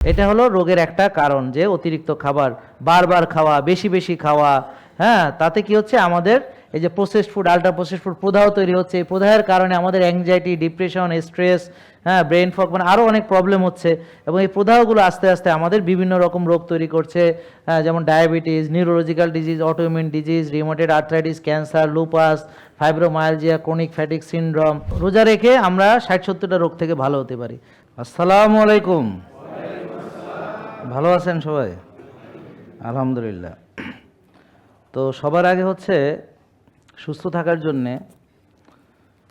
এটা হলো রোগের একটা কারণ, যে অতিরিক্ত খাবার বারবার খাওয়া, বেশি বেশি খাওয়া। হ্যাঁ, তাতে কি হচ্ছে, আমাদের এই যে processed food, ultra processed food প্রদাহ তৈরি হচ্ছে। এই প্রদাহের কারণে আমাদের অ্যাংজাইটি, ডিপ্রেশন, স্ট্রেস, হ্যাঁ, ব্রেন ফগ, মানে আরও অনেক প্রবলেম হচ্ছে। এবং এই প্রদাহগুলো আস্তে আস্তে আমাদের বিভিন্ন রকম রোগ তৈরি করছে, যেমন diabetes, neurological disease, autoimmune disease, rheumatoid arthritis, cancer, lupus, fibromyalgia, chronic fatigue syndrome. রোজা রেখে আমরা 60-70টা রোগ থেকে ভালো হতে পারি। আসসালামু আলাইকুম। ভালো আছেন সবাই? আলহামদুলিল্লাহ। তো সবার আগে হচ্ছে, সুস্থ থাকার জন্যে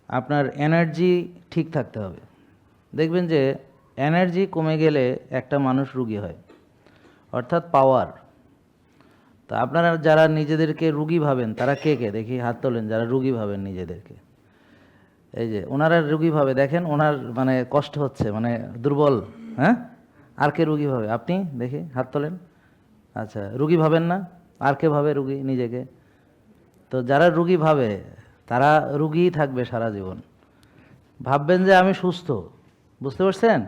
আপনার এনার্জি ঠিক থাকতে হবে। দেখবেন যে এনার্জি কমে গেলে একটা মানুষ রোগী হয়, অর্থাৎ পাওয়ার। তো আপনারা যারা নিজেদেরকে রোগী ভাবেন তারা কে কে দেখি হাত তোলেন, যারা রোগী ভাবেন নিজেদেরকে। এই যে ওনারা রোগী ভাবে, দেখেন ওনার মানে কষ্ট হচ্ছে, মানে দুর্বল। হ্যাঁ, আর কে রুগী ভাবে? আপনি দেখি হাত তোলেন। আচ্ছা, রুগী ভাবেন না? আর কে ভাবে রুগী নিজেকে? তো যারা রুগী ভাবে তারা রুগীই থাকবে সারা জীবন। ভাববেন যে আমি সুস্থ, বুঝতে পারছেন?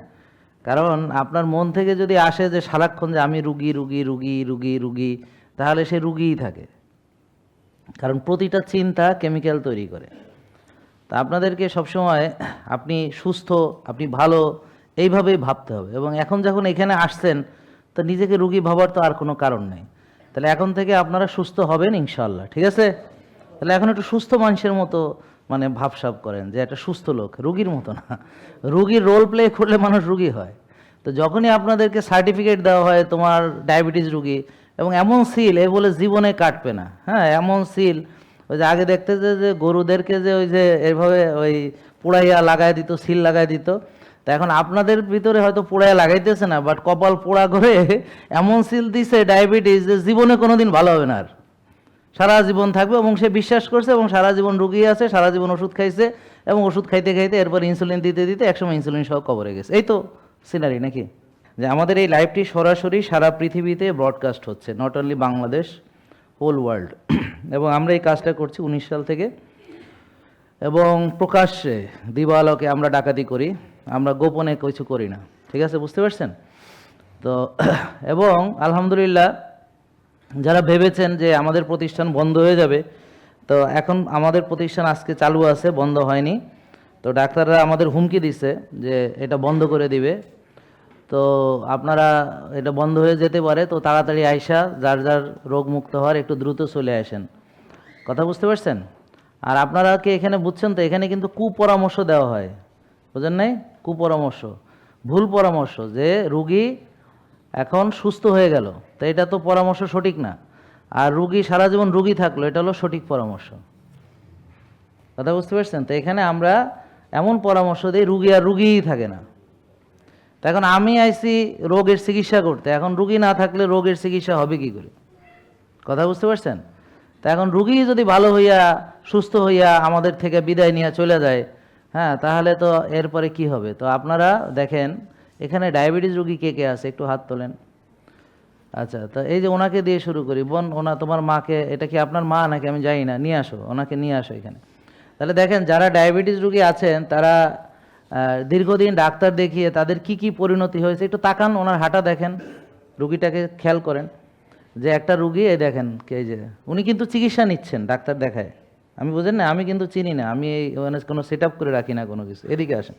কারণ আপনার মন থেকে যদি আসে যে সারাক্ষণ যে আমি রুগী রুগী রুগী রুগী রুগী, তাহলে সে রুগীই থাকে। কারণ প্রতিটা চিন্তা কেমিক্যাল তৈরি করে। তা আপনাদেরকে সবসময় আপনি সুস্থ, আপনি ভালো, এইভাবেই ভাবতে হবে। এবং এখন যখন এখানে আসছেন, তো নিজেকে রুগী ভাবার তো আর কোনো কারণ নেই। তাহলে এখন থেকে আপনারা সুস্থ হবেন ইনশাল্লাহ, ঠিক আছে? তাহলে এখন একটু সুস্থ মানুষের মতো মানে ভাবসাব করেন, যে একটা সুস্থ লোক, রুগীর মতো না। রুগীর রোল প্লে করলে মানুষ রুগী হয়। তো যখনই আপনাদেরকে সার্টিফিকেট দেওয়া হয় তোমার ডায়াবেটিস রুগী, এবং এমন সিল এ বলে জীবনে কাটবে না, হ্যাঁ, এমন সিল। ওই যে আগে দেখতে যে গরুদেরকে যে ওই যে এভাবে ওই পোড়াইয়া লাগাই দিত, সিল লাগাই দিত। তা এখন আপনাদের ভিতরে হয়তো পোড়াইয়া লাগাইতেছে না, বাট কপাল পোড়া করে এমন সিল দিছে ডায়াবেটিস, যে জীবনে কোনোদিন ভালো হবে না আর, সারা জীবন থাকবে। এবং সে বিশ্বাস করছে, এবং সারা জীবন রুগী আছে, সারা জীবন ওষুধ খাইছে, এবং ওষুধ খাইতে খাইতে এরপর ইনসুলিন দিতে দিতে একসময় ইনসুলিন সহ কবরে গেছে। এই তো সিনারি নাকি? যে আমাদের এই লাইভটি সরাসরি সারা পৃথিবীতে ব্রডকাস্ট হচ্ছে, not only Bangladesh, whole world. এবং আমরা এই কাজটা করছি 19 সাল থেকে। এবং প্রকাশ্যে দিবালোকে আমরা ডাকাতি করি, আমরা গোপনে কিছু করি না, ঠিক আছে? বুঝতে পারছেন তো? এবং আলহামদুলিল্লাহ, যারা ভেবেছেন যে আমাদের প্রতিষ্ঠান বন্ধ হয়ে যাবে, তো এখন আমাদের প্রতিষ্ঠান আজকে চালু আছে, বন্ধ হয়নি। তো ডাক্তাররা আমাদের হুমকি দিছে যে এটা বন্ধ করে দিবে। তো আপনারা, এটা বন্ধ হয়ে যেতে পারে, তো তাড়াতাড়ি আইসা যার যার রোগ মুক্ত হওয়ার একটু দ্রুত চলে আসেন। কথা বুঝতে পারছেন? আর আপনারা কি এখানে বুঝছেন তো? এখানে কিন্তু কুপরামর্শ দেওয়া হয়, বুঝেন নাই? কুপরামর্শ, ভুল পরামর্শ, যে রুগী এখন সুস্থ হয়ে গেল, তো এটা তো পরামর্শ সঠিক না। আর রুগী সারা জীবন রুগী থাকলো, এটা হলো সঠিক পরামর্শ। কথা বুঝতে পারছেন তো? এখানে আমরা এমন পরামর্শ দিই, রুগী আর রুগীই থাকে না। তো এখন আমি আইছি রোগের চিকিৎসা করতে, এখন রুগী না থাকলে রোগের চিকিৎসা হবে কি করে? কথা বুঝতে পারছেন? তা এখন রুগী যদি ভালো হইয়া সুস্থ হইয়া আমাদের থেকে বিদায় নিয়ে চলে যায়, হ্যাঁ, তাহলে তো এরপরে কি হবে? তো আপনারা দেখেন এখানে ডায়াবেটিস রুগী কে কে আছে, একটু হাত তোলেন। আচ্ছা, তো এই যে ওনাকে দিয়ে শুরু করি। বোন, তোমার মাকে, এটা কি আপনার মা নাকি আমি জানি না, নিয়ে আসো, ওনাকে নিয়ে আসো এখানে। তাহলে দেখেন যারা ডায়াবেটিস রুগী আছেন, তারা দীর্ঘদিন ডাক্তার দেখিয়ে তাদের কি কি পরিণতি হয়েছে, একটু তাকান, ওনার হাঁটা দেখেন, রুগীটাকে খেয়াল করেন। যে একটা রুগী, এই দেখেন, এই যে উনি কিন্তু চিকিৎসা নিচ্ছেন, ডাক্তার দেখায়। আমি বুঝেন না, আমি কিন্তু চিনি না, আমি এই মানে কোনো সেট আপ করে রাখি না কোনো কিছু। এদিকে আসেন,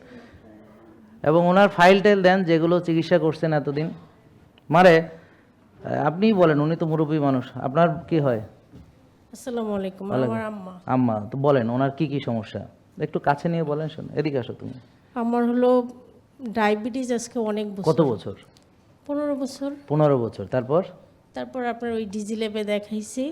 এবং ওনার ফাইল টাইল দেন যেগুলো চিকিৎসা করছেন এতদিন। মারে আপনিই বলেন, উনি তো মুরব্বী মানুষ, আপনার কি হয়? আসসালামু আলাইকুম। আমার আম্মা আম্মা, তো বলেন ওনার কি কি সমস্যা, একটু কাছে নিয়ে বলেন। শোন, এদিকে আসো তুমি। আমার হলো ডায়াবেটিস আজকে অনেক বছর। কত বছর? 15 বছর। 15 বছর। তারপর আপনার ওই ডিজি ল্যাবে দেখাইছি।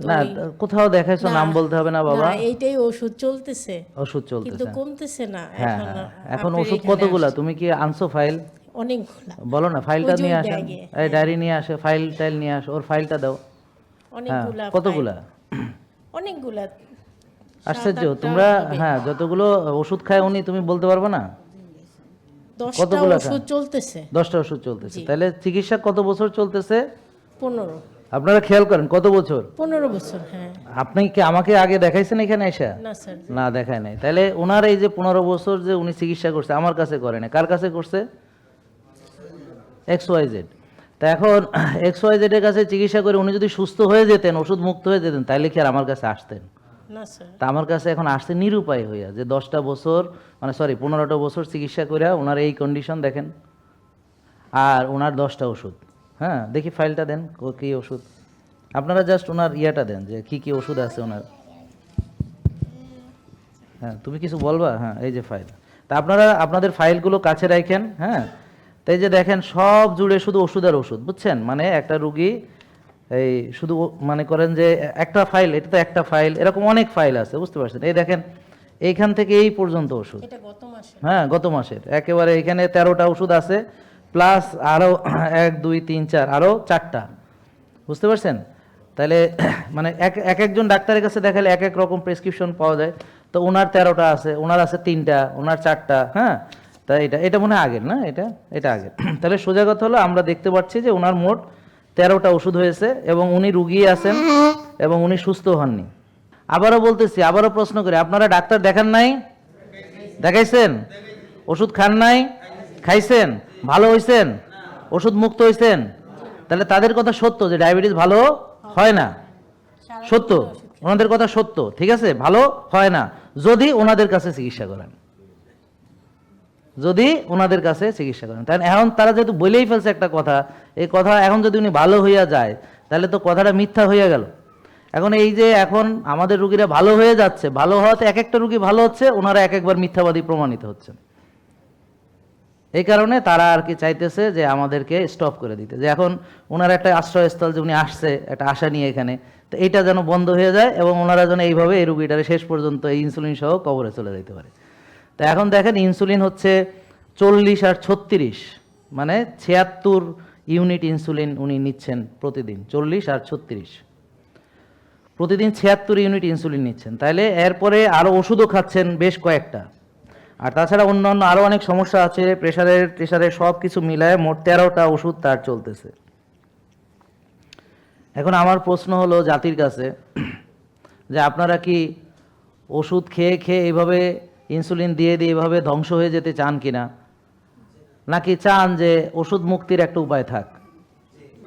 না, কোথাও দেখাইছো? নাম বলতে হবে না বাবা। এইটাই ওষুধ চলতেছে, ওষুধ চলতেছে, কিন্তু কমতেছে না। হ্যাঁ হ্যাঁ। এখন ওষুধ কতগুলা? তুমি কি আনছো ফাইল? অনেকগুলা। বলো না, ফাইলটা ওই যে নিয়ে ওই আসেন। ব্যাগে, এই ডায়েরি নিয়ে আসে, ফাইল টাইল নিয়ে আসো, ওর ফাইলটা দাও। হ্যাঁ, অনেকগুলা। কতগুলা? অনেকগুলা। আশ্চর্য, তোমরা হ্যাঁ যতগুলো ওষুধ খায় উনি, তুমি বলতে পারবে না? 10টা ওষুধ চলতেছে। 10টা ওষুধ চলতেছে। তাহলে চিকিৎসা কত বছর চলতেছে? 15। আপনারা খেয়াল করেন, কত বছর? 15 বছর, হ্যাঁ। আপনি কি আমাকে আগে দেখাইছেন এখানে এসে? না স্যার, না, দেখায় নাই। তাহলে ওনার এই যে 15 বছর যে উনি চিকিৎসা করছে, আমার কাছে করে না, কার কাছে করছে? XYZ। তা এখন XYZ এর কাছে চিকিৎসা করে উনি যদি সুস্থ হয়ে যেতেন, ওষুধ মুক্ত হয়ে যেতেন, তাইলে কি আর আমার কাছে আসতেন? না স্যার। তা আমার কাছে এখন আসতে নিরুপায় হইয়া, যে 10টা বছর মানে 15টা বছর চিকিৎসা করে ওনার এই কন্ডিশন দেখেন, আর ওনার 10টা ওষুধ। হ্যাঁ, দেখি ফাইলটা দেন, কী ওষুধ। আপনারা জাস্ট ওনার ইয়েটা দেন যে কি কি ওষুধ আছে ওনার। হ্যাঁ, তুমি কিছু বলবা? হ্যাঁ, এই যে ফাইল। তা আপনারা আপনাদের ফাইলগুলো কাছে রাখেন। হ্যাঁ, তাই যে দেখেন সব জুড়ে শুধু ওষুধ আর ওষুধ, বুঝছেন? মানে একটা রুগী এই শুধু মনে করেন যে একটা ফাইল, এটা তো একটা ফাইল, এরকম অনেক ফাইল আছে, বুঝতে পারছেন? এই দেখেন এইখান থেকে এই পর্যন্ত ওষুধ। এটা গত মাসে। হ্যাঁ, গত মাসের একেবারে এখানে 13টা ওষুধ আছে, প্লাস আরও 1 2 3 4 আরও 4টা, বুঝতে পারছেন? তাহলে মানে এক একজন ডাক্তারের কাছে দেখালে এক এক রকম প্রেসক্রিপশন পাওয়া যায়। তো ওনার 13টা আছে, ওনার আছে 3টা, ওনার 4টা। হ্যাঁ, তা এটা মনে হয় আগের না, এটা আগের। তাহলে সোজা কথা হলো আমরা দেখতে পাচ্ছি যে ওনার মোট 13টা ওষুধ হয়েছে এবং উনি রুগী আছেন এবং উনি সুস্থ হননি। আবারও বলতেছি, আবারও প্রশ্ন করি, আপনারা ডাক্তার দেখান নাই? দেখাইছেন? ওষুধ খান নাই? খাইছেন? ভালো হইছেন? ওষুধ মুক্ত হইছেন? তাহলে তাদের কথা সত্য যে ডায়াবেটিস ভালো হয় না, সত্য, ওনাদের কথা সত্য, ঠিক আছে? ভালো হয় না যদি ওনাদের কাছে চিকিৎসা করেন, যদি ওনাদের কাছে চিকিৎসা করেন। তাই এখন তারা যেহেতু বলেই ফেলছে একটা কথা, এই কথা এখন যদি উনি ভালো হইয়া যায় তাহলে তো কথাটা মিথ্যা হইয়া গেল। এখন এই যে এখন আমাদের রুগীরা ভালো হয়ে যাচ্ছে, ভালো হওয়াতে এক একটা রুগী ভালো হচ্ছে, ওনারা এক একবার মিথ্যাবাদী প্রমাণিত হচ্ছেন। এই কারণে তারা আর কি চাইতেছে যে আমাদেরকে স্টপ করে দিতে, যে এখন ওনার একটা আশ্রয়স্থল, যে উনি আসছে একটা আশা নিয়ে এখানে, তো এইটা যেন বন্ধ হয়ে যায় এবং ওনারা যেন এইভাবে এই রুগীটারে শেষ পর্যন্ত এই ইনসুলিন সহ কবরে চলে যেতে পারে। তো এখন দেখেন ইনসুলিন হচ্ছে 40 আর 36, মানে 76 ইউনিট ইনসুলিন উনি নিচ্ছেন প্রতিদিন, 40 আর 36, প্রতিদিন 76 ইউনিট ইনসুলিন নিচ্ছেন। তাইলে এরপরে আরও ওষুধও খাচ্ছেন বেশ কয়েকটা, আর তাছাড়া অন্যান্য আরও অনেক সমস্যা আছে, প্রেশারের সব কিছু মিলায় মোট 13টা ওষুধ তার চলতেছে। এখন আমার প্রশ্ন হলো জাতির কাছে যে আপনারা কি ওষুধ খেয়ে খেয়ে এইভাবে ইনসুলিন দিয়ে দিয়ে এইভাবে ধ্বংস হয়ে যেতে চান কিনা, নাকি চান যে ওষুধ মুক্তির একটা উপায় থাক?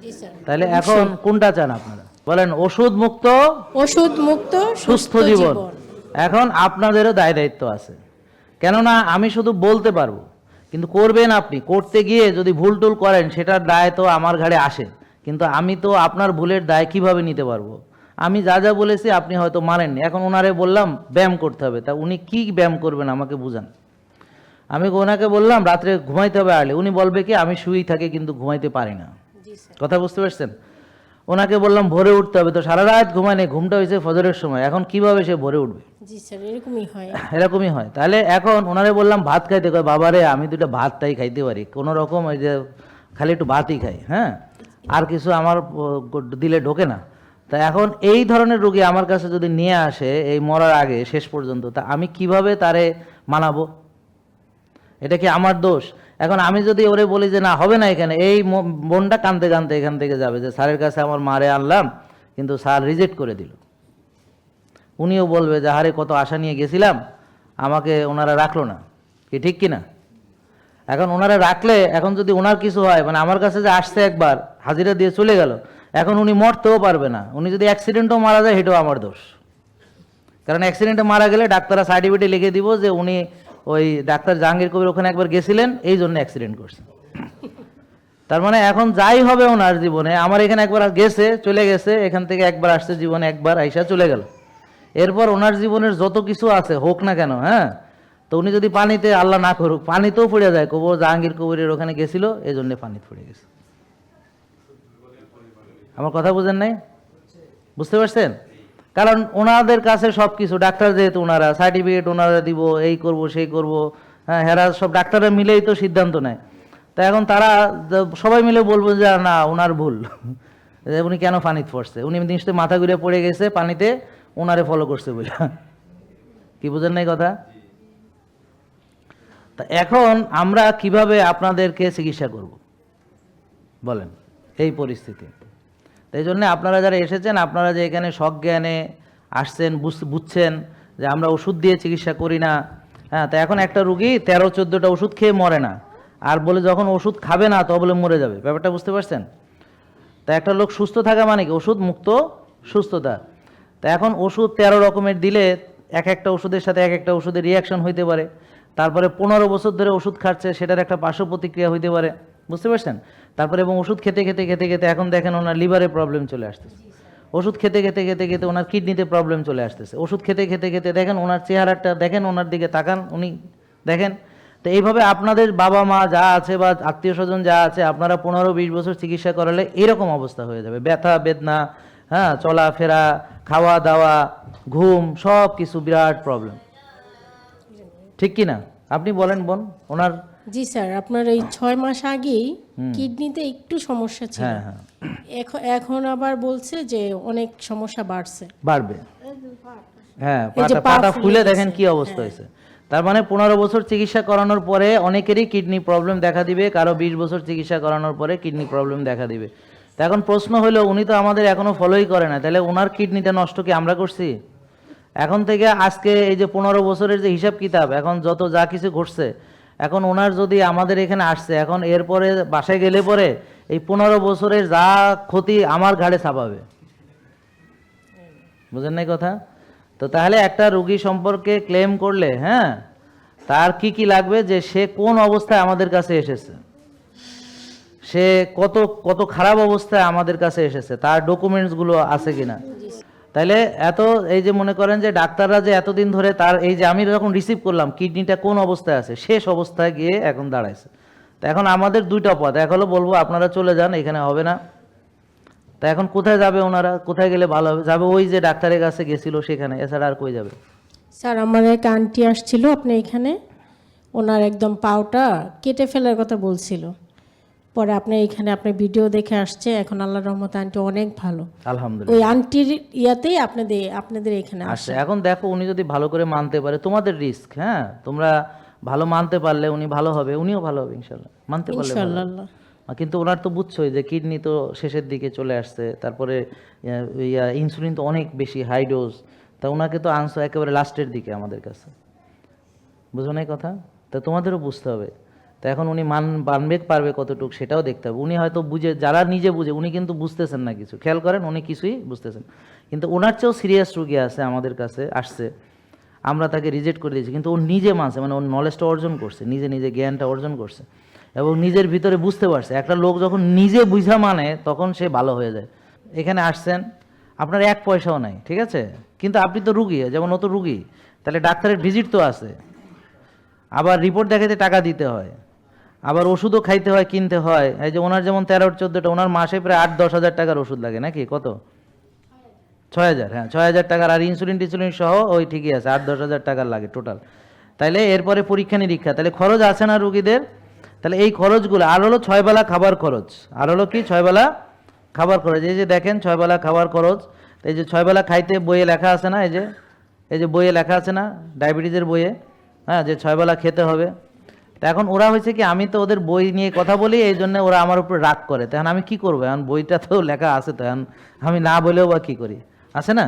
জি স্যার। তাহলে এখন কোনটা চান আপনারা বলেন? ওষুধ মুক্ত সুস্থ জীবন। এখন আপনাদেরও দায় দায়িত্ব আছে, কেননা আমি শুধু বলতে পারবো, কিন্তু করবেন আপনি। করতে গিয়ে যদি ভুল টুল করেন সেটার দায় তো আমার ঘাড়ে আসে, কিন্তু আমি তো আপনার ভুলের দায় কিভাবে নিতে পারবো? আমি যা যা বলেছি আপনি হয়তো মানেননি। এখন ওনারে বললাম ব্যায়াম করতে হবে, তা উনি কি ব্যায়াম করবেন আমাকে বুঝান। আমি ওনাকে বললাম রাত্রে ঘুমাইতে হবে আর্লি, উনি বলবে কি আমি শুয়েই থাকি কিন্তু ঘুমাইতে পারি না। জি স্যার। কথা বুঝতে পারছেন? ওনাকে বললাম ভোরে উঠতে হবে, তো সারা রাত ঘুমায় নেই, ঘুমটা হয়েছে ফজরের সময়, এখন কিভাবে সে ভোরে উঠবে? জি স্যার, এরকমই হয়। এরকমই হয়। তাহলে এখন ওনারে বললাম ভাত খাইতে, কয় বাবারে আমি দুটো ভাতটাই খাইতে পারি কোনো রকম, ওই যে খালি একটু ভাতই খাই, হ্যাঁ, আর কিছু আমার দিলে ঢোকে না। তা এখন এই ধরনের রোগী আমার কাছে যদি নিয়ে আসে এই মরার আগে শেষ পর্যন্ত, তা আমি কিভাবে তারে মানাবো? এটা কি আমার দোষ? এখন আমি যদি ওরে বলি যে না হবে না এখানে, এই বোনটা কাঁদতে কাঁদতে এখান থেকে যাবে যে স্যারের কাছে আমার মারে আনলাম কিন্তু স্যার রিজেক্ট করে দিল। উনিও বলবে যে আরে কত আশা নিয়ে গেছিলাম, আমাকে ওনারা রাখলো না, কি ঠিক কিনা? এখন ওনারা রাখলে এখন যদি ওনার কিছু হয়, মানে আমার কাছে যে আসছে একবার হাজিরা দিয়ে চলে গেল, এখন উনি মরতেও পারবে না। উনি যদি অ্যাক্সিডেন্টও মারা যায় সেটাও আমার দোষ, কারণ অ্যাক্সিডেন্টে মারা গেলে ডাক্তাররা সার্টিফিকেট লিখে দিব যে উনি ওই ডাক্তার জাহাঙ্গীর কবির ওখানে একবার গেছিলেন এই জন্য অ্যাক্সিডেন্ট করছেন। তার মানে এখন যাই হবে ওনার জীবনে, আমার এখানে একবার গেছে চলে গেছে, এখান থেকে একবার আসছে জীবনে, একবার আইসা চলে গেল, এরপর ওনার জীবনের যত কিছু আছে হোক না কেন, হ্যাঁ, তো উনি যদি পানিতে, আল্লাহ না করুক, পানিতেও পড়ে যায়, কবর জাহাঙ্গীর কবিরের ওখানে গেছিল এই জন্য পানিতে পড়ে গেছে। আমার কথা বুঝেন নাই? বুঝতে পারছেন? কারণ ওনাদের কাছে সব কিছু, ডাক্তার যেহেতু ওনারা সার্টিফিকেট ওনারা দিব, এই করব সেই করব, হ্যাঁ, হেরা সব ডাক্তাররা মিলেই তো সিদ্ধান্ত নেয়। তা এখন তারা সবাই মিলে বলবো যে না ওনার ভুল, উনি কেন পানিতে পড়ছে, উনি নিশ্চয়ই মাথা ঘুরে পড়ে গেছে পানিতে, ওনারে ফলো করছে বলে। কি বুঝেন নাই কথা? তা এখন আমরা কিভাবে আপনাদেরকে চিকিৎসা করব বলেন এই পরিস্থিতি? এই জন্য আপনারা যারা এসেছেন, আপনারা যে এখানে সজ্ঞানে আসছেন, বুঝছেন যে আমরা ওষুধ দিয়ে চিকিৎসা করি না, হ্যাঁ, তা এখন একটা রুগী 13-14টা ওষুধ খেয়ে মরে না, আর বলে যখন ওষুধ খাবে না তো বলে মরে যাবে, ব্যাপারটা বুঝতে পারছেন? তা একটা লোক সুস্থ থাকা মানে কি ওষুধ মুক্ত সুস্থতা। তা এখন ওষুধ 13 রকমের দিলে এক একটা ওষুধের সাথে এক একটা ওষুধের রিয়াকশন হইতে পারে, তারপরে 15 বছর ধরে ওষুধ খাচ্ছে সেটার একটা পার্শ্ব প্রতিক্রিয়া হইতে পারে, বুঝতে পারছেন? তারপরে এবং ওষুধ খেতে খেতে খেতে খেতে এখন দেখেন ওনার লিভারে প্রবলেম চলে আসতেছে, ওষুধ খেতে খেতে খেতে খেতে ওনার কিডনিতে প্রবলেম চলে আসতেছে, ওষুধ খেতে খেতে খেতে দেখেন ওনার চেহারাটা দেখেন, ওনার দিকে তাকান, উনি দেখেন। তো এইভাবে আপনাদের বাবা মা যা আছে বা আত্মীয় স্বজন যা আছে আপনারা 15-20 বছর চিকিৎসা করালে এরকম অবস্থা হয়ে যাবে, ব্যথা বেদনা, হ্যাঁ, চলাফেরা, খাওয়া দাওয়া, ঘুম, সব কিছু বিরাট প্রবলেম, ঠিক কি না? আপনি বলেন বোন। ওনার জি স্যার, আপনার এই 6 মাস আগেই কিডনিতে একটু সমস্যা ছিল। হ্যাঁ হ্যাঁ এখন আবার বলছে যে অনেক সমস্যা বাড়ছে। বাড়বে, হ্যাঁ, এই যে পাটা ফুলে ফুলে গেছে। দেখেন কি অবস্থা হয়েছে। তার মানে 15 বছর চিকিৎসা করানোর পরে অনেকেরই কিডনি প্রবলেম দেখা দিবে, কারো 20 বছর চিকিৎসা করানোর পরে কিডনি প্রবলেম দেখা দিবে। তো এখন প্রশ্ন হলো উনি তো আমাদের এখনো ফলোই করে না, তাহলে ওনার কিডনিটা নষ্ট কি আমরা করছি? এখন থেকে আজকে এই যে 15 বছরের যে হিসাব কিতাব, এখন যত যা কিছু ঘটছে, এখন ওনার যদি আমাদের এখানে আসছে, এখন এরপরে বাসায় গেলে পরে এই 15 বছরের যা ক্ষতি আমার ঘাড়ে চাপাবে, বুঝেন নাই কথা? তো তাহলে একটা রোগী সম্পর্কে ক্লেম করলে, হ্যাঁ, তার কি কি লাগবে, যে সে কোন অবস্থায় আমাদের কাছে এসেছে, সে কত কত খারাপ অবস্থায় আমাদের কাছে এসেছে, তার ডকুমেন্টসগুলো আছে কিনা। তাইলে এত এই যে মনে করেন যে ডাক্তাররা যে এতদিন ধরে তার এই যে আমি যখন রিসিভ করলাম কিডনিটা কোন অবস্থায় আছে, শেষ অবস্থায় গিয়ে এখন দাঁড়াইছে। তো এখন আমাদের দুইটা পথ, এক হলো বলবো আপনারা চলে যান, এখানে হবে না। তা এখন কোথায় যাবে ওনারা, কোথায় গেলে ভালো হবে? যাবে ওই যে ডাক্তারের কাছে গেছিল সেখানে, এছাড়া আর কই যাবে? স্যার, আমার এক আন্টি আসছিল আপনি এখানে, ওনার একদম পাওটা কেটে ফেলার কথা বলছিল। পরে আপনি এখানে আপনি ভিডিও দেখে আসছে, এখন আল্লাহর রহমতে আন্টি অনেক ভালো। আলহামদুলিল্লাহ, ওই আন্টির ইয়াতেই আপনাদের এখানে আসছে। আসছে। এখন দেখো উনি যদি ভালো করে মানতে পারে, তোমাদের রিস্ক, হ্যাঁ, তোমরা ভালো মানতে পারলে উনি ভালো হবে, উনিও ভালো হবে ইনশাল্লাহ, মানতে পারলে ভালো হবে। ইনশাআল্লাহ। কিন্তু ওনার তো বুঝছোই যে কিডনি তো শেষের দিকে চলে আসছে, তারপরে ইনসুলিন তো অনেক বেশি হাই ডোজ, তা ওনাকে তো আনছো একেবারে লাস্টের দিকে আমাদের কাছে, বুঝো না এই কথা? তা তোমাদেরও বুঝতে হবে। তা এখন উনি মানবে পারবে কতটুকু সেটাও দেখতে হবে। উনি হয়তো বুঝে, যারা নিজে বুঝে, উনি কিন্তু বুঝতেছেন না কিছু, খেয়াল করেন উনি কিছুই বুঝতেছেন। কিন্তু ওনার চেয়েও সিরিয়াস রোগী আছে আমাদের কাছে আসছে, আমরা তাকে রিজেক্ট করে দিয়েছি, কিন্তু ও নিজে মানছে, মানে ওর নলেজটা অর্জন করছে, নিজে নিজে জ্ঞানটা অর্জন করছে এবং নিজের ভিতরে বুঝতে পারছে। একটা লোক যখন নিজে বুঝা মানে তখন সে ভালো হয়ে যায়। এখানে আসছেন, আপনার 1 পয়সাও নাই, ঠিক আছে, কিন্তু আপনি তো রুগী, যেমন ও তো রুগী, তাহলে ডাক্তারের ভিজিট তো আছে, আবার রিপোর্ট দেখাতে টাকা দিতে হয়, আবার ওষুধও খাইতে হয়, কিনতে হয়। এই যে ওনার যেমন 13-14টা, ওনার মাসে প্রায় 8-10 হাজার টাকার ওষুধ লাগে নাকি, কত? 6,000, হ্যাঁ 6,000 টাকার, আর ইনসুলিন টিনসুলিন সহ ওই ঠিকই আছে 8-10 হাজার টাকার লাগে টোটাল। তাইলে এরপরে পরীক্ষা নিরীক্ষা, তাহলে খরচ আছে না রুগীদের? তাহলে এই খরচগুলো, আর হলো 6 বেলা খাবার খরচ, আর হলো কি 6 বেলা খাবার খরচ। এই যে দেখেন 6 বেলা খাবার খরচ, এই যে 6 বেলা খাইতে বইয়ে লেখা আছে না, এই যে বইয়ে লেখা আছে না ডায়াবেটিসের বইয়ে, হ্যাঁ, যে 6 বেলা খেতে হবে। তা এখন ওরা হয়েছে কি, আমি তো ওদের বই নিয়ে কথা বলি, এই জন্য ওরা আমার উপর রাগ করে। তখন আমি কি করবো, এখন বইটা তো লেখা আছে, তো এখন আমি না বলেও বা কী করি, আছে না,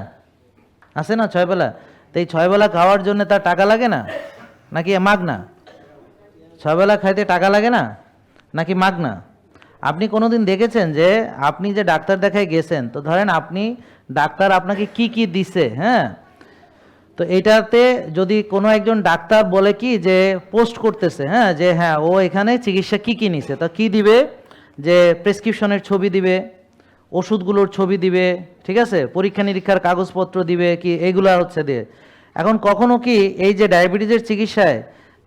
আছে না 6 বেলা। তো এই 6 বেলা খাওয়ার জন্য তার টাকা লাগে না নাকি মাগনা? 6 বেলা খাইতে টাকা লাগে না নাকি মাগনা? আপনি কোনোদিন দেখেছেন যে আপনি যে ডাক্তার দেখায় গেছেন, তো ধরেন আপনি ডাক্তার আপনাকে কি কি দিছে, হ্যাঁ, তো এটাতে যদি কোনো একজন ডাক্তার বলে কি যে পোস্ট করতেছে, হ্যাঁ, যে হ্যাঁ ও এখানে চিকিৎসা কি কি নিছে, তা কি দিবে, যে প্রেসক্রিপশনের ছবি দিবে, ওষুধগুলোর ছবি দিবে, ঠিক আছে, পরীক্ষা নিরীক্ষার কাগজপত্র দিবে, কি এগুলা হচ্ছে দিয়ে। এখন কখনো কি এই যে ডায়াবেটিসের চিকিৎসায়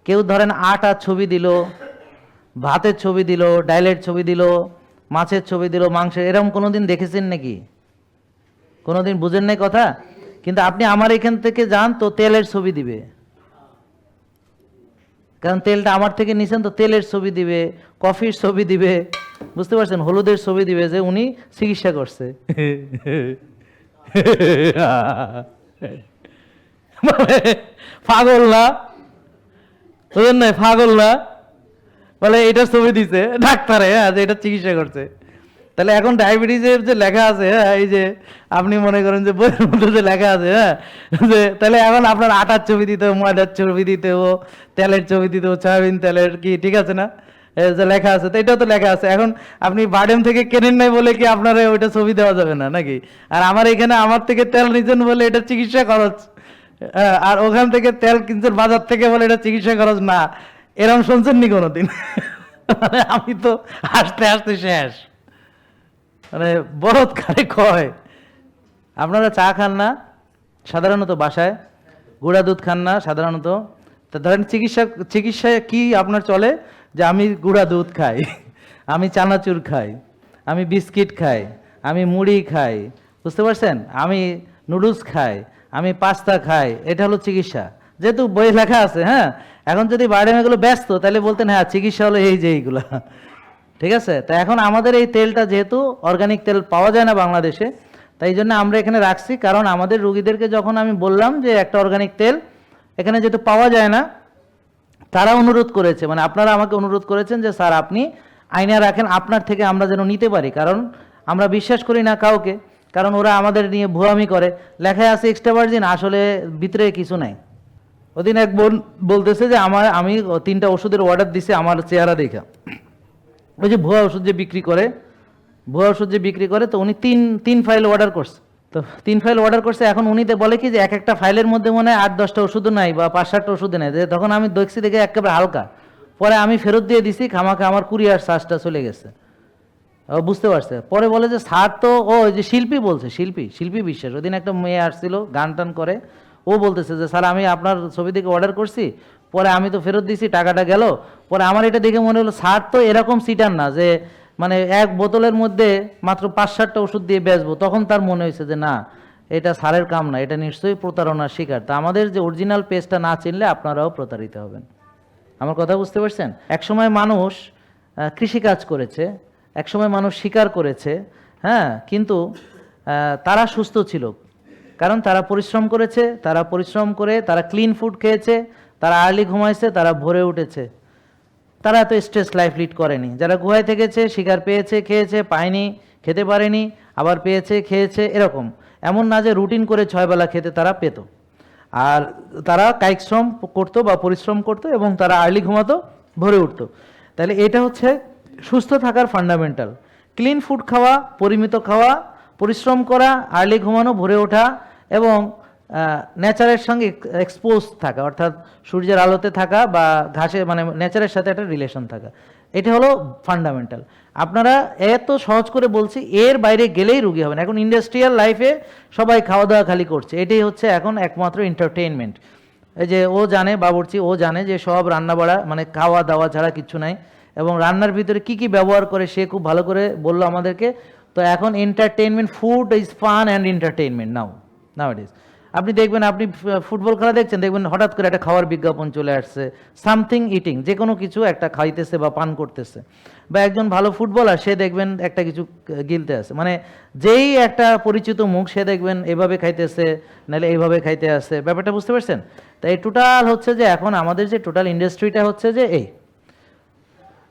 কেউ ধরেন আটার ছবি দিল, ভাতের ছবি দিল, ডাইলের ছবি দিল, মাছের ছবি দিল, মাংসের, এরকম কোনোদিন দেখেছেন নাকি? কোনোদিন বুঝেন নাই কথা? কিন্তু আপনি আমার এখান থেকে যান তো তেলের ছবি দিবে, কারণ তেলটা আমার থেকে নিছেন, তো তেলের ছবি দিবে, কফির ছবি দিবে, বুঝতে পারছেন, হলুদের ছবি দিবে যে উনি চিকিৎসা করছে। পাগল না, বুঝলেন না, পাগল না, বলে এটার ছবি দিছে ডাক্তারে, হ্যাঁ, যে এটা চিকিৎসা করছে। তাহলে এখন ডায়াবেটিসের যে লেখা আছে, হ্যাঁ, এই যে আপনি মনে করেন যে বইয়ের মধ্যে যে লেখা আছে, হ্যাঁ, যে তাহলে এখন আপনার আটার ছবি দিতে হবে, ময়দার ছবি দিতে হবে, তেলের ছবি দিতে হবে, সয়াবিন তেলের, কি ঠিক আছে না, এই যে লেখা আছে, তো এটাও তো লেখা আছে। এখন আপনি বাডেন থেকে কেনেন নাই বলে কি আপনার ওইটা ছবি দেওয়া যাবে না নাকি? আর আমার এখানে আমার থেকে তেল নিছেন বলে এটা চিকিৎসা খরচ, আর ওখান থেকে তেল কিনছেন বাজার থেকে বলে এটা চিকিৎসা খরচ না, এরকম শুনছেন নি কোনোদিন? মানে আমি তো হাসতে হাসতে শেষ, মানে বরদ খারে কয়। আপনারা চা খান না সাধারণত বাসায়, গুঁড়া দুধ খান না সাধারণত, তা ধরেন চিকিৎসায় কি আপনার চলে যে আমি গুঁড়া দুধ খাই, আমি চানাচুর খাই, আমি বিস্কিট খাই, আমি মুড়ি খাই, বুঝতে পারছেন, আমি নুডলস খাই, আমি পাস্তা খাই, এটা হলো চিকিৎসা। যেহেতু বই লেখা আছে, হ্যাঁ, এখন যদি বাইরে এগুলো ব্যস্ত তাহলে বলতেন হ্যাঁ চিকিৎসা হলো এই যে এইগুলা, ঠিক আছে। তা এখন আমাদের এই তেলটা যেহেতু অর্গানিক তেল পাওয়া যায় না বাংলাদেশে, তাই জন্য আমরা এখানে রাখছি, কারণ আমাদের রুগীদেরকে যখন আমি বললাম যে একটা অর্গানিক তেল এখানে যেহেতু পাওয়া যায় না, তারা অনুরোধ করেছে, মানে আপনারা আমাকে অনুরোধ করেছেন যে স্যার আপনি আইনা রাখেন, আপনার থেকে আমরা যেন নিতে পারি, কারণ আমরা বিশ্বাস করি না কাউকে, কারণ ওরা আমাদের নিয়ে ভুয়ামি করে, লেখায় আছে এক্সট্রা ভার্জিন, আসলে ভিতরে কিছু নাই। ওদিন এক বোন বলতেছে যে আমি 3টা ওষুধের অর্ডার দিছি আমার চেহারা দেখা, ওই যে ভুয়া ওষুধ যে বিক্রি করে, তো উনি তিন ফাইল অর্ডার করছে, তো 3 ফাইল অর্ডার করছে। এখন উনিতে বলে কি যে একটা ফাইলের মধ্যে মনে হয় 8-10টা ওষুধও নাই বা 5-7টা ওষুধও নাই, যে তখন আমি দেখছি দেখে একেবারে হালকা, পরে আমি ফেরত দিয়ে দিছি, খামাখা আমার কুরিয়ার চার্জটা চলে গেছে। ও বুঝতে পারছে, পরে বলে যে স্যার তো ও ওই যে শিল্পী বলছে, শিল্পী বিশ্বাস, ওদিন একটা মেয়ে আসছিল গান টান করে, ও বলতেছে যে স্যার আমি আপনার ছবি থেকে অর্ডার করছি, পরে আমি তো ফেরত দিছি, টাকাটা গেল। পরে আমার এটা দেখে মনে হলো স্যার তো এরকম সিটার না যে মানে এক বোতলের মধ্যে মাত্র 5-7টা ওষুধ দিয়ে বেচবো, তখন তার মনে হয়েছে যে না এটা স্যারের কাম না, এটা নিশ্চয়ই প্রতারণার শিকার। তা আমাদের যে অরিজিনাল পেজটা না চিনলে আপনারাও প্রতারিত হবেন। আমার কথা বুঝতে পারছেন? একসময় মানুষ কৃষিকাজ করেছে, একসময় মানুষ শিকার করেছে, হ্যাঁ, কিন্তু তারা সুস্থ ছিল, কারণ তারা পরিশ্রম করেছে, তারা পরিশ্রম করে তারা ক্লিন ফুড খেয়েছে, তারা আর্লি ঘুমাইছে, তারা ভোরে উঠেছে, তারা এত স্ট্রেস লাইফ লিড করেনি। যারা গুহায় থেকেছে, শিকার পেয়েছে, খেয়েছে, পায়নি, খেতে পারেনি, আবার পেয়েছে, খেয়েছে, এরকম, এমন না যে রুটিন করে 6 বেলা খেতে তারা পেত। আর তারা কায়িক শ্রম করতো বা পরিশ্রম করতো এবং তারা আর্লি ঘুমাতো, ভোরে উঠতো। তাহলে এটা হচ্ছে সুস্থ থাকার ফান্ডামেন্টাল, ক্লিন ফুড খাওয়া, পরিমিত খাওয়া, পরিশ্রম করা, আর্লি ঘুমানো, ভোরে ওঠা এবং নেচারের সঙ্গে এক্সপোজ থাকা, অর্থাৎ সূর্যের আলোতে থাকা বা ঘাসে, মানে নেচারের সাথে একটা রিলেশন থাকা, এটা হলো ফান্ডামেন্টাল। আপনারা এত সহজ করে বলছি, এর বাইরে গেলেই রুগী হবেন। এখন ইন্ডাস্ট্রিয়াল লাইফে সবাই খাওয়া দাওয়া খালি করছে, এটাই হচ্ছে এখন একমাত্র এন্টারটেইনমেন্ট। এই যে ও জানে, বাবুর্চি ও জানে যে সব রান্না বাড়া মানে খাওয়া দাওয়া ছাড়া কিচ্ছু নাই, এবং রান্নার ভিতরে কি কি ব্যবহার করে সে খুব ভালো করে বললো আমাদেরকে। তো এখন entertainment, food is fun and entertainment now it is. আপনি দেখবেন, আপনি ফুটবল খেলা দেখছেন, দেখবেন হঠাৎ করে একটা খাওয়ার বিজ্ঞাপন চলে আসছে, সামথিং ইটিং, যে কোনো কিছু একটা খাইতেছে বা পান করতেছে। বা একজন ভালো ফুটবলার, সে দেখবেন একটা কিছু গিলতে আছে, মানে যেই একটা পরিচিত মুখ সে দেখবেন এভাবে খাইতেছে, নাহলে এইভাবে খাইতে আসে, ব্যাপারটা বুঝতে পারছেন? তাই এই টোটাল হচ্ছে যে এখন আমাদের যে টোটাল ইন্ডাস্ট্রিটা হচ্ছে যে এই,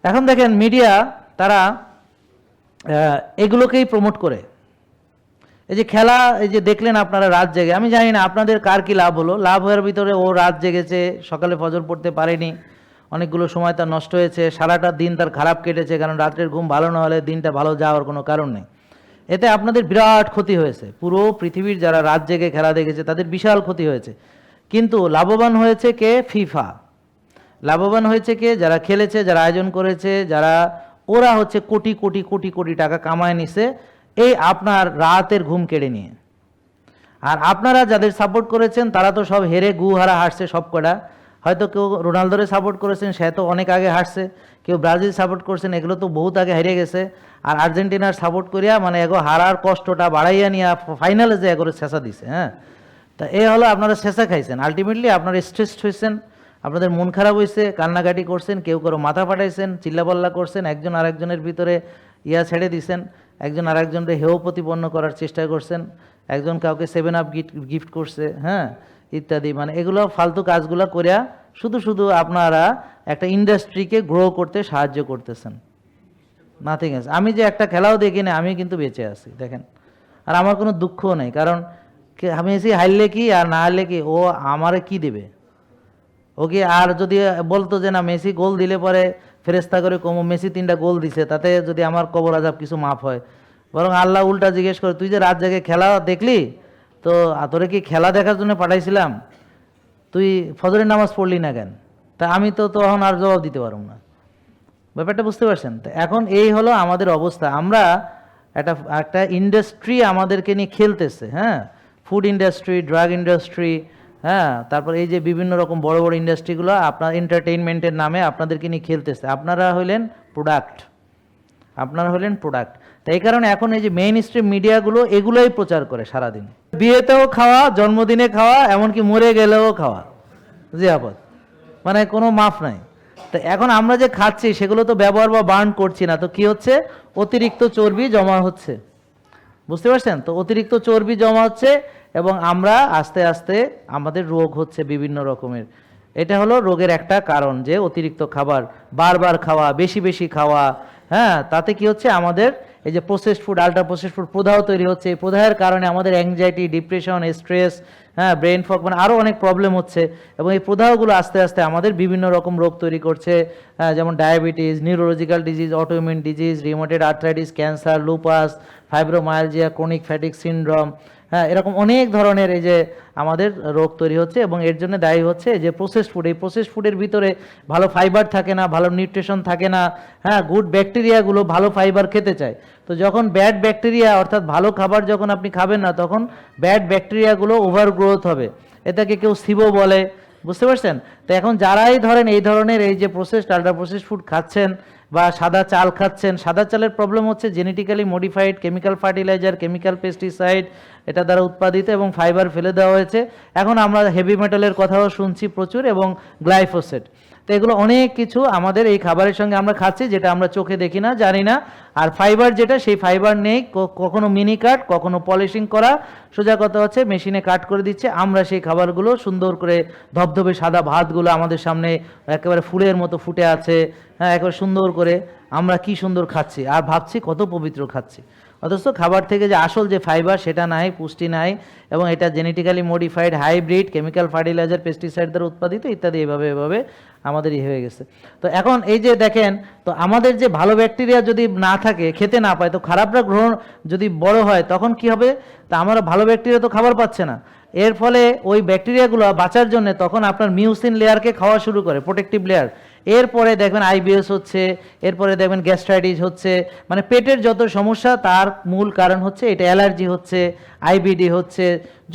এখন দেখেন মিডিয়া তারা এগুলোকেই প্রমোট করে। এই যে খেলা, এই যে দেখলেন আপনারা রাত জেগে, আমি জানি না আপনাদের কার কি লাভ হলো, লাভ হওয়ার ভিতরে ও রাত জেগেছে, সকালে ফজর পড়তে পারেনি, অনেকগুলো সময় তার নষ্ট হয়েছে, সারাটা দিন তার খারাপ কেটেছে, কারণ রাত্রের ঘুম ভালো না হলে দিনটা ভালো যাওয়ার কোনো কারণ নেই। এতে আপনাদের বিরাট ক্ষতি হয়েছে, পুরো পৃথিবীর যারা রাত জেগে খেলা দেখেছে তাদের বিশাল ক্ষতি হয়েছে। কিন্তু লাভবান হয়েছে কে? ফিফা। লাভবান হয়েছে কে? যারা খেলেছে, যারা আয়োজন করেছে, যারা, ওরা হচ্ছে কোটি কোটি কোটি কোটি টাকা কামায় নিছে এই আপনার রাতের ঘুম কেড়ে নিয়ে। আর আপনারা যাদের সাপোর্ট করেছেন তারা তো সব হেরে গুহারা হারছে সব কটা। হয়তো কেউ রোনালদোরে সাপোর্ট করেছেন, সে তো অনেক আগে হারছে, কেউ ব্রাজিল সাপোর্ট করছেন, এগুলো তো বহুত আগে হেরে গেছে। আর আর্জেন্টিনার সাপোর্ট করিয়া মানে এগো হারার কষ্টটা বাড়াইয়া নিয়ে ফাইনালে যে এগোরে শেষা দিছে। হ্যাঁ, তা এ হলো আপনারা শেষা খাইছেন, আলটিমেটলি আপনারা স্ট্রেসড হয়েছেন, আপনাদের মন খারাপ হয়েছে, কান্নাকাটি করছেন, কেউ কারো মাথা ফাটাইছেন, চিল্লাপাল্লা করছেন, একজন আরেকজনের ভিতরে ইয়া ছেড়ে দিছেন, একজন আরেকজনকে হেয় প্রতিপন্ন করার চেষ্টা করছেন, একজন কাউকে 7 আপ গিফট করছে, হ্যাঁ, ইত্যাদি। মানে এগুলো ফালতু কাজগুলো করিয়া শুধু শুধু আপনারা একটা ইন্ডাস্ট্রিকে গ্রো করতে সাহায্য করতেছেন, নাথিং এলস। আমি যে একটা খেলাও দেখি না, আমি কিন্তু বেঁচে আছি দেখেন, আর আমার কোনো দুঃখও নেই, কারণ মেসি হারলে কি আর না হারলে কি, ও আমারে কি দেবে? ওকে আর যদি বলতো যে না মেসি গোল দিলে পরে ফেরেস্তা করে কমো মেসি 3টা গোল দিছে, তাতে যদি আমার কবর আজাব কিছু মাফ হয়। বরং আল্লাহ উল্টা জিজ্ঞেস করে, তুই যে রাত জাগে খেলা দেখলি, তো তোরে কি খেলা দেখার জন্য পাঠাইছিলাম, তুই ফজরের নামাজ পড়লি না কেন? তা আমি তো তখন আর জবাব দিতে পারব না। ব্যাপারটা বুঝতে পারছেন? তো এখন এই হলো আমাদের অবস্থা। আমরা একটা একটা ইন্ডাস্ট্রি আমাদেরকে নিয়ে খেলতেছে, হ্যাঁ, ফুড ইন্ডাস্ট্রি, ড্রাগ ইন্ডাস্ট্রি, হ্যাঁ, তারপর এই যে বিভিন্ন রকম বড় বড় ইন্ডাস্ট্রিগুলো আপনার এন্টারটেইনমেন্টের নামে আপনাদেরকে নিয়ে খেলতেছে। আপনারা হইলেন প্রোডাক্ট, আপনারা হলেন প্রোডাক্ট। তাই এই কারণে এখন এই যে মেইন স্ট্রিম মিডিয়াগুলো এগুলোই প্রচার করে সারাদিন। বিয়েতেও খাওয়া, জন্মদিনে খাওয়া, এমনকি মরে গেলেও খাওয়া, জি আপদ, মানে কোনো মাফ নাই। তো এখন আমরা যে খাচ্ছি সেগুলো তো ব্যবহার বা বার্ন করছি না, তো কি হচ্ছে, অতিরিক্ত চর্বি জমা হচ্ছে। বুঝতে পারছেন? তো অতিরিক্ত চর্বি জমা হচ্ছে এবং আমরা আস্তে আস্তে আমাদের রোগ হচ্ছে বিভিন্ন রকমের। এটা হলো রোগের একটা কারণ, যে অতিরিক্ত খাবার, বারবার খাওয়া, বেশি বেশি খাওয়া, হ্যাঁ, তাতে কি হচ্ছে, আমাদের এই যে processed food, ultra processed food প্রদাহ তৈরি হচ্ছে। এই প্রদাহের কারণে আমাদের অ্যাংজাইটি, ডিপ্রেশন, স্ট্রেস, হ্যাঁ, ব্রেন ফগ, মানে আরও অনেক প্রবলেম হচ্ছে। এবং এই প্রদাহগুলো আস্তে আস্তে আমাদের বিভিন্ন রকম রোগ তৈরি করছে, যেমন diabetes, neurological disease, autoimmune disease, rheumatoid arthritis, cancer, lupus, fibromyalgia, chronic fatigue syndrome, হ্যাঁ, এরকম অনেক ধরনের এই যে আমাদের রোগ তৈরি হচ্ছে। এবং এর জন্য দায়ী হচ্ছে যে প্রসেসড ফুড। এই প্রসেসড ফুডের ভিতরে ভালো ফাইবার থাকে না, ভালো নিউট্রিশন থাকে না, হ্যাঁ, গুড ব্যাকটেরিয়াগুলো ভালো ফাইবার খেতে চায়। তো যখন ব্যাড ব্যাকটেরিয়া, অর্থাৎ ভালো খাবার যখন আপনি খাবেন না, তখন ব্যাড ব্যাকটেরিয়াগুলো ওভার গ্রোথ হবে। এটাকে কেউ সিবো বলে, বুঝতে পারছেন? তো এখন যারাই ধরেন এই ধরনের এই যে প্রসেসড, আল্ট্রা প্রসেসড ফুড খাচ্ছেন বা সাদা চাল খাচ্ছেন, সাদা চালের প্রবলেম হচ্ছে genetically modified, chemical fertiliser, chemical pesticide এটা দ্বারা উৎপাদিত, এবং ফাইবার ফেলে দেওয়া হয়েছে। এখন আমরা হেভি মেটালের কথাও শুনছি প্রচুর, এবং গ্লাইফোসেট। তো এগুলো অনেক কিছু আমাদের এই খাবারের সঙ্গে আমরা খাচ্ছি, যেটা আমরা চোখে দেখি না, জানি না। আর ফাইবার যেটা, সেই ফাইবার নেই, কখনো মিনি কাট, কখনো পলিশিং করা, সোজা কথা হচ্ছে মেশিনে কাট করে দিচ্ছে। আমরা সেই খাবারগুলো সুন্দর করে ধবধবে সাদা ভাতগুলো আমাদের সামনে একেবারে ফুলের মতো ফুটে আছে, হ্যাঁ, একেবারে সুন্দর করে আমরা কি সুন্দর খাচ্ছি, আর ভাবছি কত পবিত্র খাচ্ছি। অথচ খাবার থেকে যে আসল যে ফাইবার সেটা নাই, পুষ্টি নাই, এবং এটা genetically modified, hybrid, chemical fertiliser, pesticide দ্বারা উৎপাদিত ইত্যাদি, এভাবে আমাদের হয়ে গেছে। তো এখন এই যে দেখেন, তো আমাদের যে ভালো ব্যাকটেরিয়া যদি না থাকে, খেতে না পায়, তো খারাপরা গ্রহণ যদি বড় হয়, তখন কি হবে, তা আমরা ভালো ব্যাকটেরিয়া তো খাবার পাচ্ছে না। এর ফলে ওই ব্যাকটেরিয়াগুলো বাঁচার জন্য তখন আপনার মিউসিন লেয়ারকে খাওয়া শুরু করে, প্রোটেক্টিভ লেয়ার। এরপরে দেখবেন আইবিএস হচ্ছে, এরপরে দেখবেন গ্যাস্ট্রাইটিস হচ্ছে, মানে পেটের যত সমস্যা তার মূল কারণ হচ্ছে এটা, অ্যালার্জি হচ্ছে, আইবিডি হচ্ছে,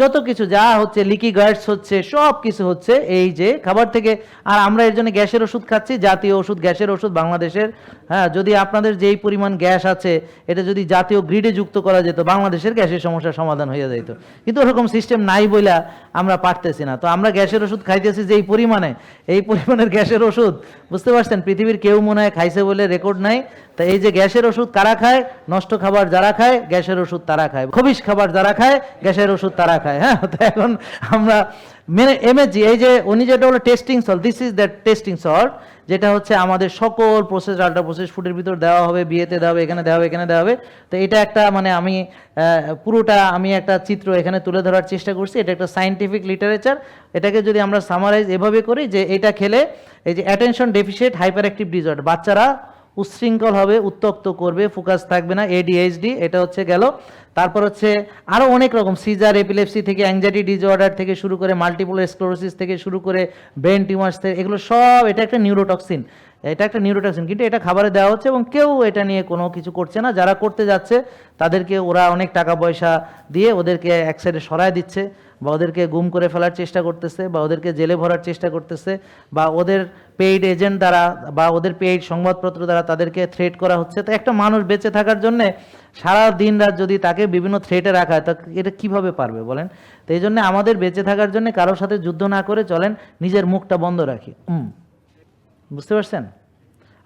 যত কিছু যা হচ্ছে, লিকি গার্ডস হচ্ছে, সব কিছু হচ্ছে এই যে খাবার থেকে। আর আমরা এর জন্য গ্যাসের ওষুধ খাচ্ছি, জাতীয় ওষুধ, গ্যাসের ওষুধ বাংলাদেশের, হ্যাঁ, যদি আপনাদের যেই পরিমাণ গ্যাস আছে এটা যদি জাতীয় গ্রিডে যুক্ত করা যেত, বাংলাদেশের গ্যাসের সমস্যার সমাধান হয়ে যেত। কিন্তু ওরকম সিস্টেম নাই বইলা আমরা পারতেছি না। তো আমরা গ্যাসের ওষুধ খাইতেছি যেই পরিমাণে, এই পরিমাণের গ্যাসের ওষুধ, বুঝতে পারছেন, পৃথিবীর কেউ মনে হয় খাইছে বলে রেকর্ড নাই। তা এই যে গ্যাসের ওষুধ কারা খায়, নষ্ট খাবার যারা খায়, গ্যাসের ওষুধ তারা খায়, খবিশ খাবার যারা খায়, গ্যাসের ওষুধ তারা খায়, হ্যাঁ। তো এখন আমরা এমএজি, এই যে উনি যেটা হলো testing salt, this is that testing salt, যেটা হচ্ছে আমাদের সকল প্রসেস, আল্ট্রা প্রসেস ফুডের ভিতর দেওয়া হবে, বিয়েতে দেওয়া হবে, এখানে দেওয়া হবে, এখানে দেওয়া হবে। তো এটা একটা মানে আমি পুরোটা আমি একটা চিত্র এখানে তুলে ধরার চেষ্টা করছি। এটা একটা সায়েন্টিফিক লিটারেচার। এটাকে যদি আমরা সামারাইজ এভাবে করি যে এটা খেলে এই যে অ্যাটেনশন ডেফিসিয়েট হাইপার অ্যাক্টিভ ডিসঅর্ডার, বাচ্চারা উচ্ছৃঙ্খল হবে, উত্তক্ত করবে, ফোকাস থাকবে না, এডিএইচডি, এটা হচ্ছে গেল। তারপর হচ্ছে আরও অনেক রকম সিজার, এপিলেপসি থেকে অ্যাংজাইটি ডিসঅর্ডার থেকে শুরু করে, মাল্টিপল স্ক্লেরোসিস থেকে শুরু করে, ব্রেন টিউমার্স থেকে, এগুলো সব, এটা একটা নিউরোটক্সিন, এটা একটা নিউরোটক্সিন, কিন্তু এটা খাবারে দেওয়া হচ্ছে এবং কেউ এটা নিয়ে কোনো কিছু করছে না। যারা করতে যাচ্ছে তাদেরকে ওরা অনেক টাকা পয়সা দিয়ে ওদেরকে এক সাইডে সরায় দিচ্ছে, বা ওদেরকে গুম করে ফেলার চেষ্টা করতেছে, বা ওদেরকে জেলে ভরার চেষ্টা করতেছে, বা ওদের পেইড এজেন্ট দ্বারা বা ওদের পেইড সংবাদপত্র দ্বারা তাদেরকে থ্রেট করা হচ্ছে। তো একটা মানুষ বেঁচে থাকার জন্য সারা দিন রাত যদি তাকে বিভিন্ন থ্রেটে রাখা হয়, তা এটা কিভাবে পারবে বলেন? তো এই জন্য আমাদের বেঁচে থাকার জন্য কারোর সাথে যুদ্ধ না করে চলেন, নিজের মুখটা বন্ধ রাখি। বুঝতে পারছেন?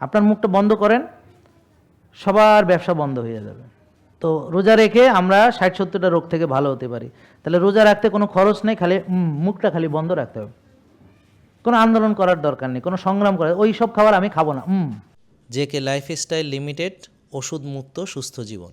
আপনার মুখটা বন্ধ করেন, সবার ব্যবসা বন্ধ হয়ে যাবে। তো রোজা রেখে আমরা 60-70টা রোগ থেকে ভালো হতে পারি। তাহলে রোজা রাখতে কোনো খরচ নেই, খালি মুখটা খালি বন্ধ রাখতে হবে। কোনো আন্দোলন করার দরকার নেই, কোনো সংগ্রাম করার, ওই সব খাবার আমি খাবো না। জেকে লাইফস্টাইল লিমিটেড, ওষুধ মুক্ত সুস্থ জীবন।